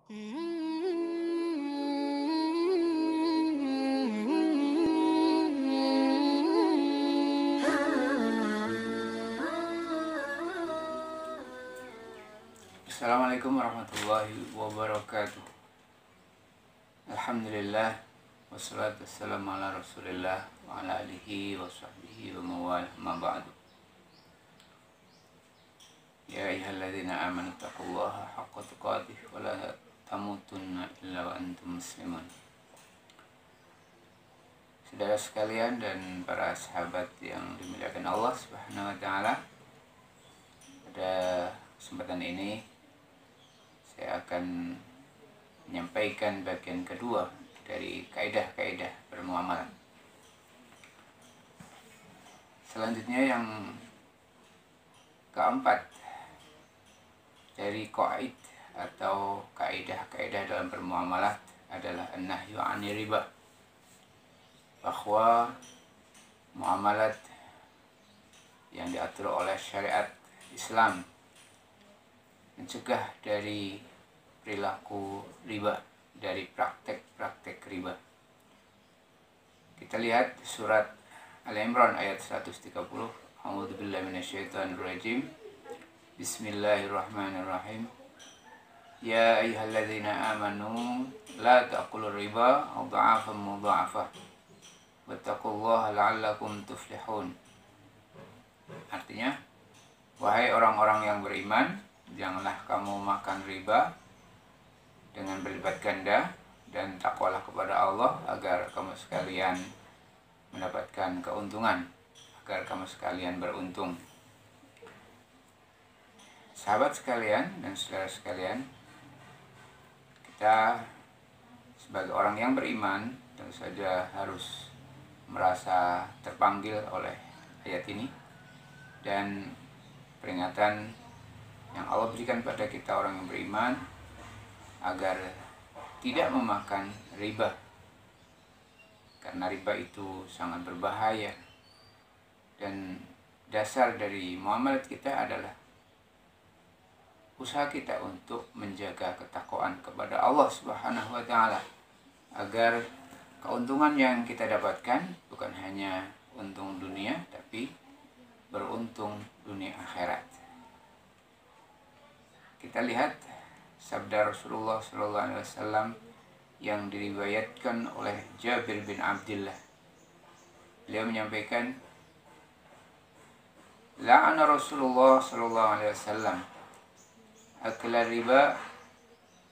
Assalamualaikum warahmatullahi wabarakatuh. Alhamdulillah, wassalatu wassalamu ala rasulillah wa ala alihi wa sahbihi wa mawala ma ba'du. Ya ayyuhalladzina amanu taqullaha haqqa tuqatih wa la tamutunna illa wa antum muslimun. Saudara sekalian dan para sahabat yang dimuliakan Allah Subhanahu wa taala, pada kesempatan ini saya akan menyampaikan bagian kedua dari kaidah-kaidah bermuamalah. Selanjutnya yang keempat dari qaid atau kaidah-kaidah dalam bermuamalah adalah an-nahyu 'anir riba. Bahwa muamalat yang diatur oleh syariat Islam mencegah dari perilaku riba, dari praktek-praktek riba. Kita lihat surat Al-Imran ayat 130. A'udzubillahi minasyaitonirrajim. Bismillahirrahmanirrahim. Ya ayyuhalladzina amanu la ta'kulur riba adha'afan mudha'afah wattaqullaha la'allakum tuflihun. Artinya, wahai orang-orang yang beriman, janganlah kamu makan riba dengan berlipat ganda, dan takwalah kepada Allah agar kamu sekalian mendapatkan keuntungan, agar kamu sekalian beruntung. Sahabat sekalian dan saudara sekalian, kita sebagai orang yang beriman tentu saja harus merasa terpanggil oleh ayat ini dan peringatan yang Allah berikan pada kita orang yang beriman agar tidak memakan riba, karena riba itu sangat berbahaya. Dan dasar dari muamalat kita adalah usaha kita untuk menjaga ketakwaan kepada Allah Subhanahu wa taala, agar keuntungan yang kita dapatkan bukan hanya untung dunia, tapi beruntung dunia akhirat. Kita lihat sabda Rasulullah SAW yang diriwayatkan oleh Jabir bin Abdullah. Beliau menyampaikan, la'ana Rasulullah SAW akla riba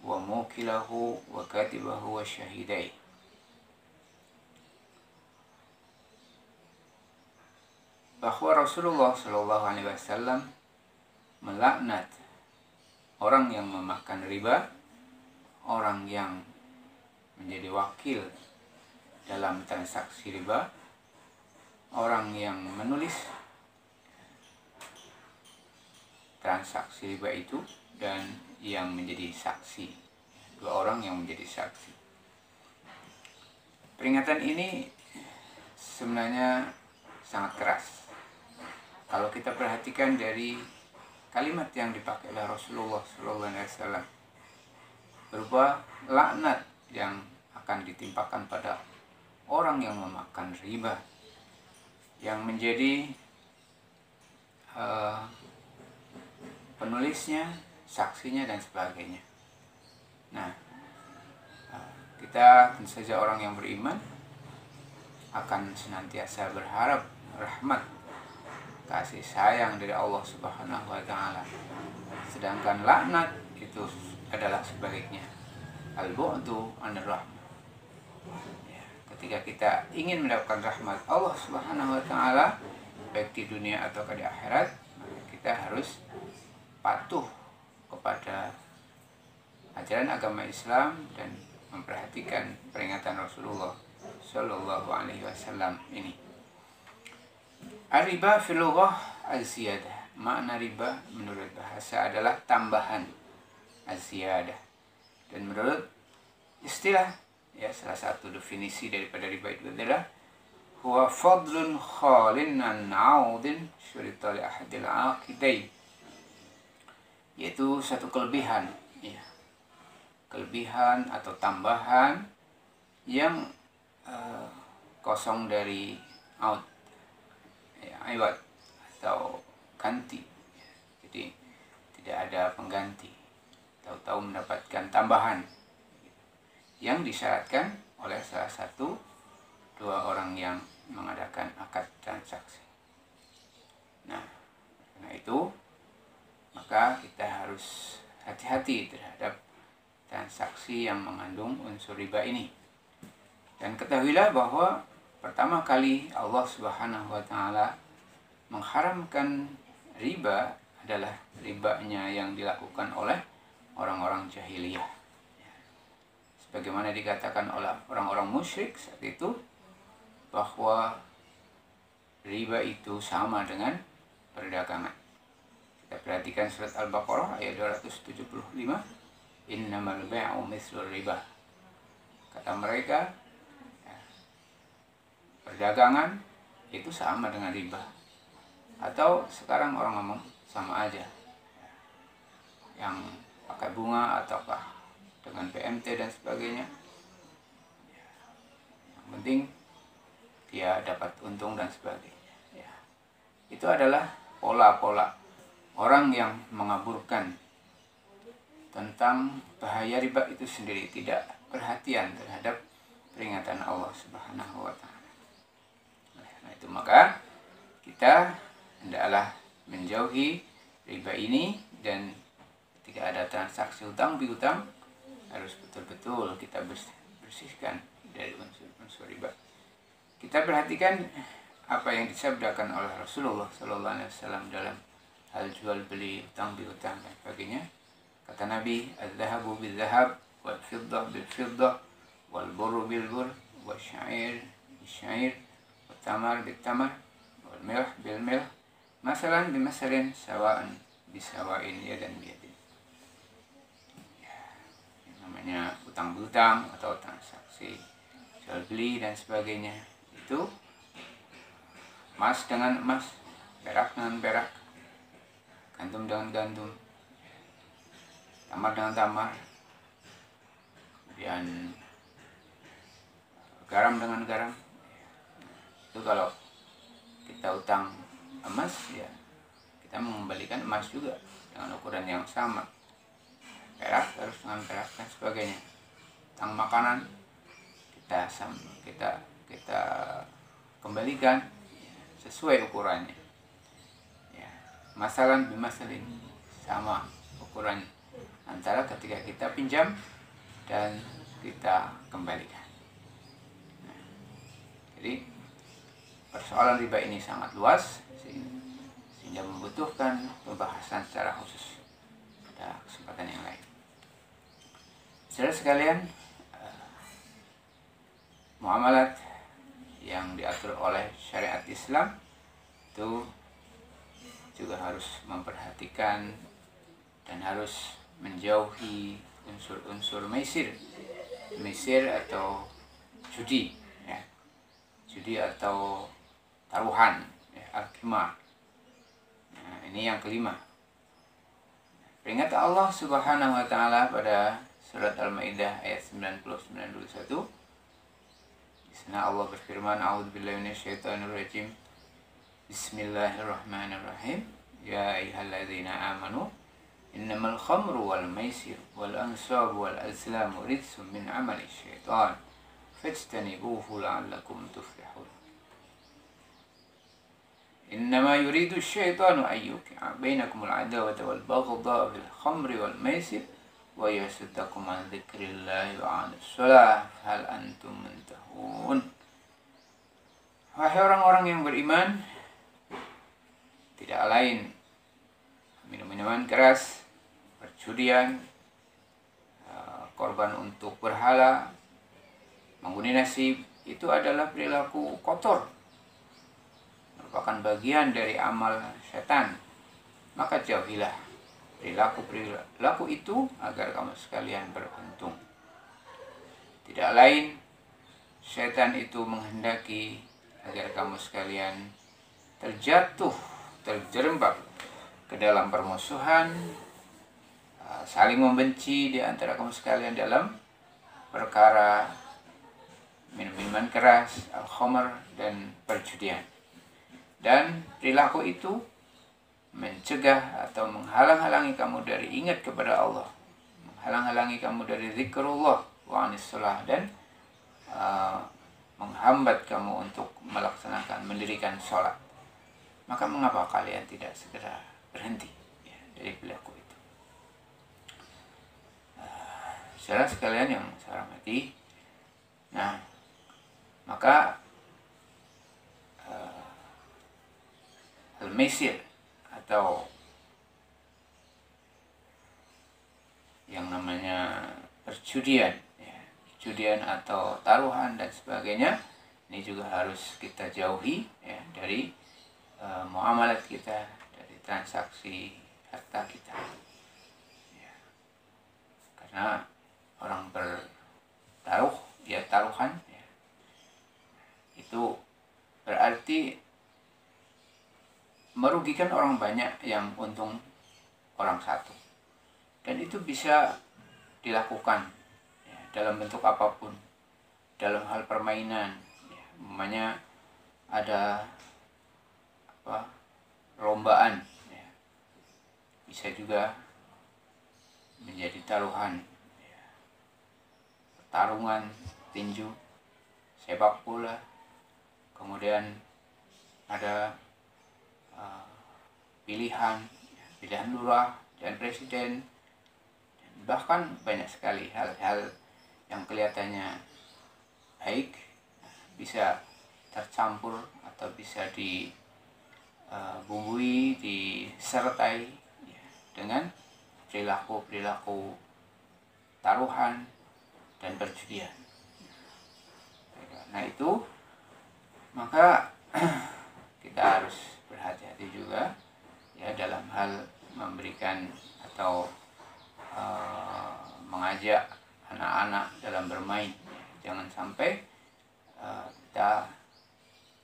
wa mukilahu wa katibahu wa syahidai. Bahwa Rasulullah SAW melaknat orang yang memakan riba, orang yang menjadi wakil dalam transaksi riba, orang yang menulis transaksi riba itu, dan yang menjadi saksi. Dua orang yang menjadi saksi. Peringatan ini sebenarnya sangat keras. Kalau kita perhatikan dari kalimat yang dipakai oleh Rasulullah SAW berupa laknat yang akan ditimpakan pada orang yang memakan riba, yang menjadi penulisnya, saksinya, dan sebagainya. Nah, kita tentu saja orang yang beriman akan senantiasa berharap rahmat, kasih sayang dari Allah Subhanahu wa taala. Sedangkan laknat itu adalah sebaliknya, al-bu'du 'anir rahmah. Ya, ketika kita ingin mendapatkan rahmat Allah Subhanahu wa taala baik di dunia atau di akhirat, maka kita harus patuh kepada ajaran agama Islam dan memperhatikan peringatan Rasulullah Shallallahu Alaihi Wasallam ini. Riba fil lughah az-ziyadah. Makna riba menurut bahasa adalah tambahan, az-ziyadah. Dan menurut istilah, ya, salah satu definisi daripada riba itu adalah huwa fadlun khalin an 'audin syurita li ahadil 'aqidain. Yaitu satu kelebihan, ya, kelebihan atau tambahan yang kosong dari iwad atau ganti. Jadi tidak ada pengganti, tahu-tahu mendapatkan tambahan yang disyaratkan oleh salah satu dua orang yang mengadakan akad transaksi. Nah, karena itu maka kita harus hati-hati terhadap transaksi yang mengandung unsur riba ini. Dan ketahuilah bahwa pertama kali Allah Subhanahu wa taala mengharamkan riba adalah ribanya yang dilakukan oleh orang-orang jahiliyah. Sebagaimana dikatakan oleh orang-orang musyrik saat itu, bahwa riba itu sama dengan perdagangan. Kita perhatikan surat Al-Baqarah ayat 275, innamal bai'u mithlur riba. Kata mereka, perdagangan itu sama dengan riba. Atau sekarang orang ngomong sama aja, yang pakai bunga ataukah dengan PMT dan sebagainya. Yang penting dia dapat untung dan sebagainya. Itu adalah pola-pola orang yang mengaburkan tentang bahaya riba itu sendiri, tidak perhatian terhadap peringatan Allah Subhanahu wa taala. Nah, itu maka kita hendaklah menjauhi riba ini, dan ketika ada transaksi hutang piutang harus betul-betul kita bersihkan dari unsur-unsur riba. Kita perhatikan apa yang disabdakan oleh Rasulullah SAW dalam hal jual beli, hutang piutang dan sebagainya. Kata Nabi, "Az-zahabu bil-zahab, wal-fiddah bil-fiddah, wal-burru bil-burr, wal-sya'ir bil-sya'ir, wal-tamar bil-tamar, wal-milh bil-milh, masalan bimasalin, sawa'an bisawain, yadan biyadin." Yang namanya hutang piutang atau transaksi jual beli dan sebagainya, itu emas dengan emas, perak dengan perak, gandum dengan gandum, tamar dengan tamar, kemudian garam dengan garam. Itu kalau kita utang emas, ya kita mengembalikan emas juga dengan ukuran yang sama. Perak harus dengan perak dan sebagainya. Utang makanan kita kembalikan sesuai ukurannya. Ya, masalan bimasalin, sama ukuran antara ketika kita pinjam dan kita kembalikan. Nah, jadi persoalan riba ini sangat luas sehingga membutuhkan pembahasan secara khusus pada kesempatan yang lain. Saudara sekalian, muamalat yang diatur oleh syariat Islam itu juga harus memperhatikan dan harus menjauhi unsur-unsur maisir atau judi, ya. Judi atau taruhan, ya, al-qimar. Nah, ini yang kelima. Peringatan Allah Subhanahu wa taala pada surat Al-Maidah ayat 99-21. Di sana Allah berfirman, "A'udzubillahi minasyaitonirrajim. Bismillahirrahmanirrahim. Ya ayyuhalladzina amanu innamal khamru wal maisir wal ansabu wal azlamu rijsum min amali syaitan fajtanibuhu la'allakum tuflihun. Innama yuridu syaitanu an yuqi'a bainakumul adawata wal baghdha fil khamri wal maisir wa yasuddakum an dzikrillahi wa 'anis shalah hal antum muntahun." Wahai orang-orang yang beriman, tidak lain minum-minuman keras, perjudian, korban untuk berhala, menghuni nasib, itu adalah perilaku kotor, merupakan bagian dari amal setan. Maka jauhilah perilaku itu agar kamu sekalian beruntung. Tidak lain, setan itu menghendaki agar kamu sekalian terjerembab ke dalam permusuhan, saling membenci di antara kamu sekalian dalam perkara minuman keras, al-khamr, dan perjudian. Dan perilaku itu mencegah atau menghalang-halangi kamu dari ingat kepada Allah, menghalang-halangi kamu dari zikrullah wa anis shalah, dan menghambat kamu untuk melaksanakan, mendirikan sholat. Maka mengapa kalian tidak segera berhenti dari perilaku itu? Saudara sekalian yang saya hormati, nah maka al-maisir atau yang namanya perjudian, perjudian atau taruhan dan sebagainya, ini juga harus kita jauhi dari muamalat kita, dari transaksi harta kita, karena orang bertaruh, taruhan, itu berarti merugikan orang banyak yang untung orang satu. Dan itu bisa dilakukan dalam bentuk apapun, dalam hal permainan, umpamanya ada lombaan, bisa juga menjadi taruhan, pertarungan tinju, sepak bola, kemudian ada pilihan lurah dan presiden, dan bahkan banyak sekali hal-hal yang kelihatannya baik bisa tercampur atau bisa dibumbui, disertai dengan perilaku taruhan dan perjudian. Nah itu, maka kita harus berhati-hati juga dalam hal memberikan atau mengajak anak-anak dalam bermain. Jangan sampai kita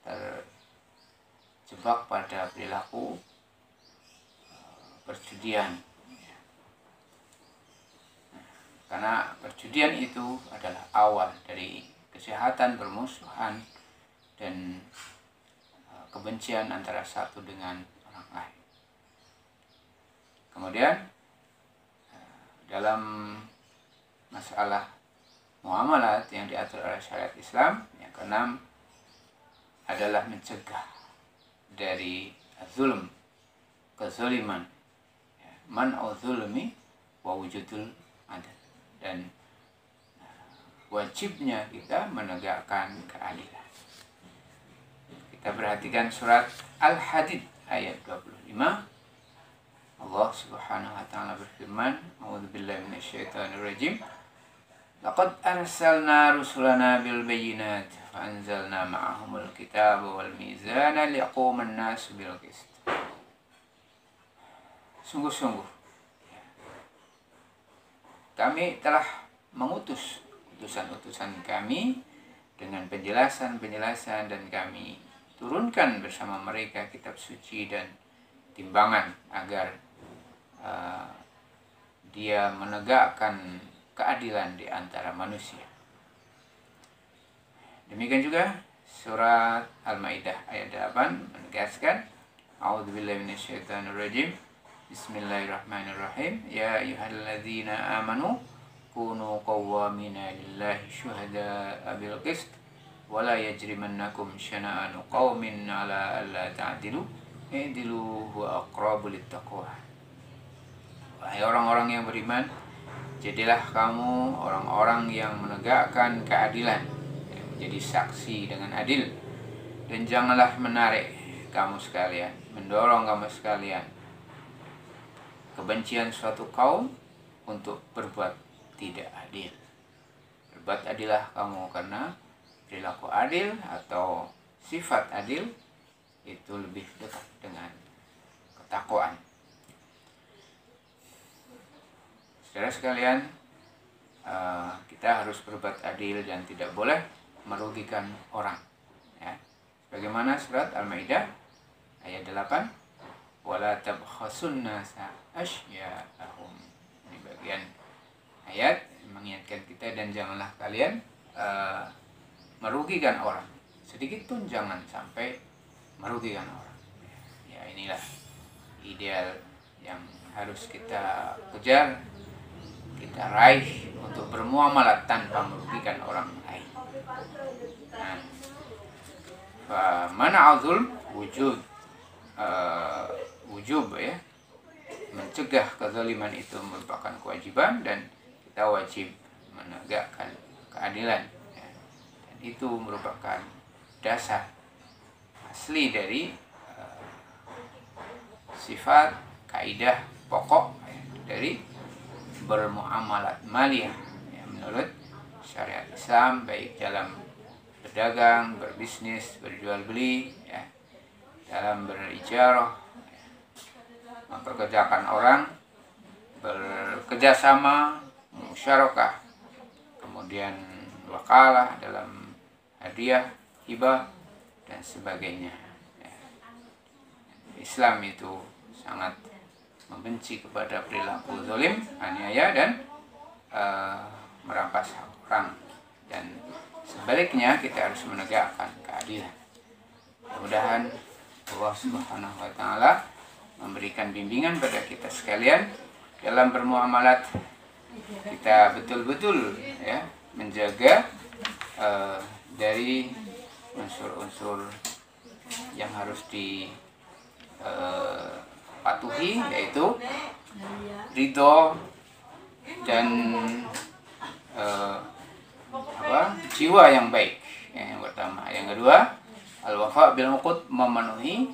terjebak pada perilaku perjudian, karena perjudian itu adalah awal dari kejahatan, permusuhan, dan kebencian antara satu dengan orang lain. Kemudian dalam masalah muamalat yang diatur oleh syariat Islam, yang keenam adalah mencegah dari zulm, kezaliman, man'u zulmi wa wujudul adil, dan wajibnya kita menegakkan keadilan. Kita perhatikan surat Al-Hadid ayat 25. Allah Subhanahu wa taala berfirman, A'udzubillahi minasyaitonirrajim. Laqad arsalna rusulana bil bayyinat fa anzalna ma'ahumul kitaba wal mizana liyaquman nas bil qist. Sungguh-sungguh kami telah mengutus utusan-utusan kami dengan penjelasan-penjelasan, dan kami turunkan bersama mereka kitab suci dan timbangan agar dia menegakkan keadilan di antara manusia. Demikian juga surat Al-Maidah ayat 8 menegaskan, A'udzubillahi minasyaitonirrajim. Bismillahirrahmanirrahim. Ya ayyuhalladzina amanu kunu qawwamina lillahi syuhada'a bil qist wa la yajrimannakum syana'anu qaumin ala alla ta'dilu i'dilu huwa aqrabu littaqwa. Wahai orang-orang yang beriman, jadilah kamu orang-orang yang menegakkan keadilan, menjadi saksi dengan adil, dan janganlah menarik kamu sekalian, mendorong kamu sekalian kebencian suatu kaum untuk berbuat tidak adil. Berbuat adillah kamu, karena perilaku adil atau sifat adil itu lebih dekat dengan ketakwaan. Saudara sekalian, kita harus berbuat adil dan tidak boleh merugikan orang. Sebagaimana surat Al-Maidah ayat 8, wala tabkhasun nasa asya'ahum. Ini sebagian ayat mengingatkan kita, dan janganlah kalian merugikan orang, sedikit pun jangan sampai merugikan orang. Ya, inilah ideal yang harus kita kejar, kita raih, untuk bermuamalah tanpa merugikan orang lain. Nah, mana azul wujud wujub ya, mencegah kezaliman itu merupakan kewajiban, dan kita wajib menegakkan keadilan ya. Dan itu merupakan dasar asli dari sifat kaidah pokok ya, dari bermuamalat maliyah ya, menurut syariat Islam, baik dalam berdagang, berbisnis, berjual beli ya, dalam berijarah, memperkerjakan orang, bekerja sama, musyarakah, kemudian wakalah dalam hadiah, hibah, dan sebagainya. Islam itu sangat membenci kepada perilaku zalim, aniaya, dan merampas hak orang. Dan sebaliknya kita harus menegakkan keadilan. Mudah-mudahan Allah Subhanahu wa Ta'ala memberikan bimbingan pada kita sekalian dalam bermuamalat. Kita betul-betul ya menjaga dari unsur-unsur yang harus dipatuhi, yaitu ridho dan jiwa yang baik. Yang pertama, yang kedua al-wafa bil uqud, memenuhi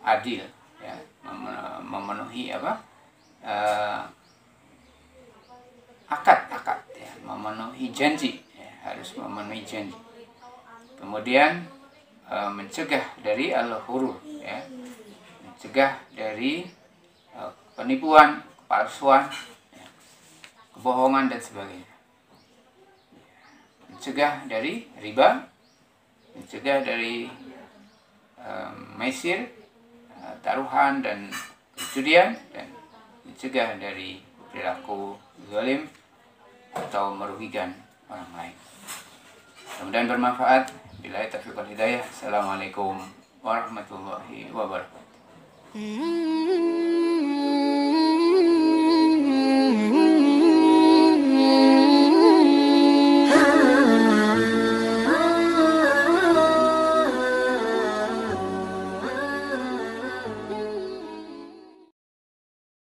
adil ya, memenuhi akad ya, memenuhi janji ya, harus memenuhi janji. Kemudian mencegah dari al-hurur ya, mencegah dari penipuan, kepalsuan ya, kebohongan dan sebagainya. Mencegah dari riba, mencegah dari maisir, taruhan dan perjudian, dan mencegah dari perilaku zalim atau merugikan orang lain. Mudah-mudahan bermanfaat. Billahi taufiq wal hidayah. Assalamualaikum warahmatullahi wabarakatuh.